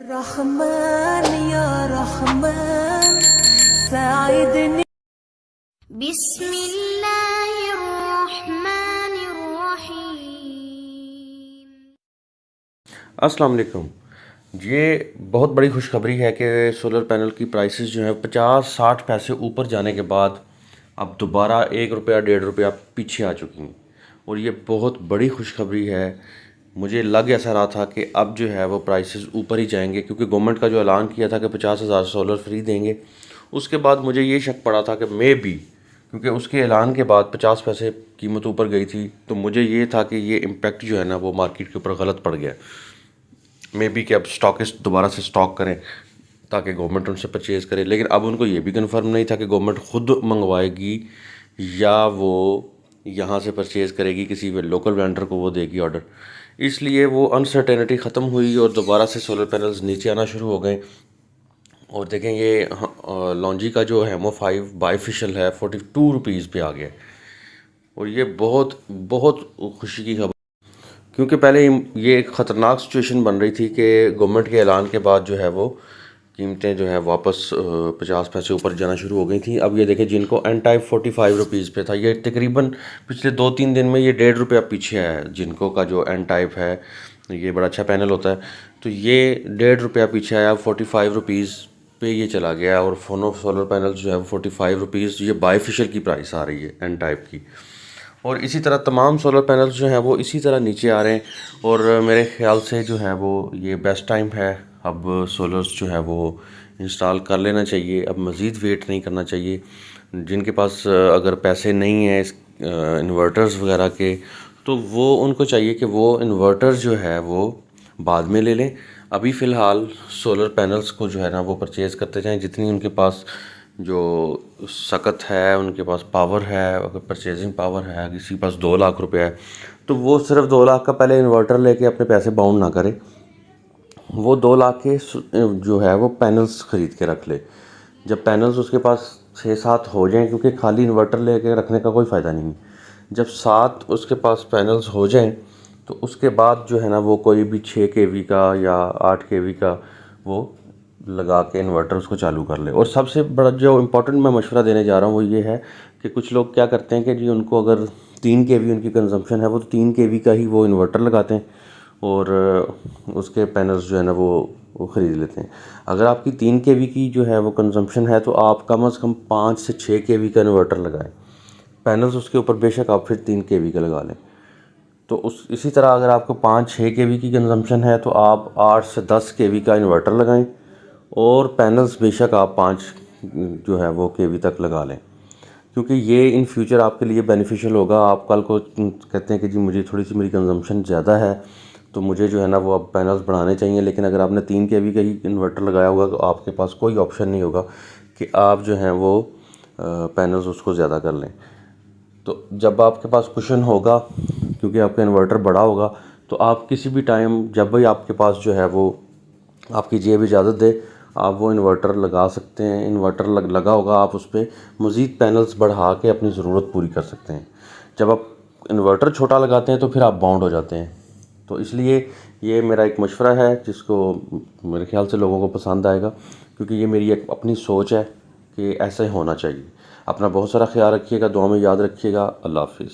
रहमान या रहमान साइदनी बिस्मिल्लाहिर्रहमानिर्रहीम। अस्सलाम वालेकुम। ये बहुत बड़ी खुशखबरी है कि सोलर पैनल की प्राइसेस जो है 50-60 पैसे ऊपर जाने के बाद अब दोबारा 1 रुपया 1.5 रुपया पीछे आ चुकी हैं और ये बहुत बड़ी खुशखबरी है। मुझे लग ऐसा रहा था कि अब जो है वो प्राइसेस ऊपर ही जाएंगे क्योंकि गवर्नमेंट का जो ऐलान किया था कि 50,000 सोलर फ्री देंगे, उसके बाद मुझे ये शक पड़ा था कि मे बी, क्योंकि उसके ऐलान के बाद 50 पैसे कीमत ऊपर गई थी, तो मुझे ये था कि ये इम्पेक्ट जो है ना वो मार्केट के ऊपर गलत पड़ गया। मे बी कि अब स्टॉकिस्ट दोबारा से स्टॉक करें ताकि गवर्नमेंट उनसे परचेज़ करे, लेकिन अब उनको ये भी कंफर्म नहीं था कि गवर्नमेंट ख़ुद मंगवाएगी या वो यहाँ से परचेज़ करेगी, किसी लोकल वेंडर को वो देगी ऑर्डर। इसलिए वो अनसर्टेनिटी ख़त्म हुई और दोबारा से सोलर पैनल्स नीचे आना शुरू हो गए। और देखें ये लॉन्जी का जो हेमो 5 बाईफिशियल है 42 रुपीज़ पे आ गया और ये बहुत बहुत खुशी की खबर, क्योंकि पहले ये एक ख़तरनाक सिचुएशन बन रही थी कि गवर्नमेंट के ऐलान के बाद जो है वो कीमतें जो है वापस 50 पैसे ऊपर जाना शुरू हो गई थी। अब ये देखें जिनको एन टाइप 45 रुपीज़ पे था, ये तकरीबन पिछले 2-3 दिन में ये 1.5 रुपया पीछे है। जिनको का जो एन टाइप है, ये बड़ा अच्छा पैनल होता है, तो ये 1.5 रुपया पीछे आया, 45 रुपीज़ पे ये चला गया। और फोनो सोलर पैनल जो है वो 45 रुपीज़, ये बाईफिशियल की प्राइस आ रही है एन टाइप की। और इसी तरह तमाम सोलर पैनल्स जो हैं वो इसी तरह नीचे आ रहे हैं और मेरे ख़्याल से जो है वो ये बेस्ट टाइम है अब सोलर्स जो है वो इंस्टॉल कर लेना चाहिए। अब मज़ीद वेट नहीं करना चाहिए। जिनके पास अगर पैसे नहीं हैं इस इन्वर्टर्स वगैरह के, तो वो उनको चाहिए कि वो इन्वर्टर जो है वो बाद में ले लें। अभी फ़िलहाल सोलर पैनल्स को जो है ना वो परचेज़ करते जाएं जितनी उनके पास जो सकत है, उनके पास पावर है। अगर परचेजिंग पावर है, किसी के पास 2 लाख रुपए है, तो वो सिर्फ 2 लाख का पहले इन्वर्टर लेके अपने पैसे बाउंड ना करे, वो 2 लाख के जो है वो पैनल्स ख़रीद के रख ले। जब पैनल्स उसके पास 6-7 हो जाएं, क्योंकि खाली इन्वर्टर लेके रखने का कोई फ़ायदा नहीं है, जब 7 उसके पास पैनल्स हो जाएं तो उसके बाद जो है ना वो कोई भी 6 केवी का या 8 केवी का वो लगा के इन्वर्टर उसको चालू कर ले। और सबसे बड़ा जो इम्पोर्टेंट मैं मशवरा देने जा रहा हूँ वो ये है कि कुछ लोग क्या करते हैं कि जी उनको अगर 3 केवी उनकी कंजम्पशन है, वो तो 3 केवी का ही वो इन्वर्टर लगाते हैं और उसके पैनल्स जो है ना वो ख़रीद लेते हैं। अगर आपकी 3 केवी की जो है वो कंजम्पशन है, तो आप कम से कम 5 से 6 केवी का इन्वर्टर लगाएं। पैनल्स उसके ऊपर बेशक आप फिर 3 केवी का लगा लें। तो उस इसी तरह अगर आपको 5-6 केवी की कंजम्पशन है, तो आप 8 से 10 केवी का इन्वर्टर लगाएं और पैनल्स बेशक आप 5 जो है वो केवी तक लगा लें, क्योंकि ये इन फ्यूचर आपके लिए बेनिफिशियल होगा। आप कल को कहते हैं कि जी मुझे थोड़ी सी मेरी कंजम्पशन ज़्यादा है, तो मुझे जो है ना वो अब पैनल्स बढ़ाने चाहिए, लेकिन अगर आपने 3 केवी का ही इन्वर्टर लगाया होगा तो आपके पास कोई ऑप्शन नहीं होगा कि आप जो हैं वो पैनल्स उसको ज़्यादा कर लें। तो जब आपके पास कुशन होगा, क्योंकि आपका इन्वर्टर बड़ा होगा, तो आप किसी भी टाइम जब भी आपके पास जो है वो आपकी जेब इजाज़त दे, आप वो इन्वर्टर लगा सकते हैं। इन्वर्टर लगा होगा, आप उस पर मज़ीद पैनल्स बढ़ा के अपनी ज़रूरत पूरी कर सकते हैं। जब आप इन्वर्टर छोटा लगाते हैं तो फिर आप बाउंड हो जाते हैं। तो इसलिए ये मेरा एक मशवरा है जिसको मेरे ख्याल से लोगों को पसंद आएगा, क्योंकि ये मेरी एक अपनी सोच है कि ऐसा ही होना चाहिए। अपना बहुत सारा ख्याल रखिएगा, दुआ में याद रखिएगा। अल्लाह हाफिज़।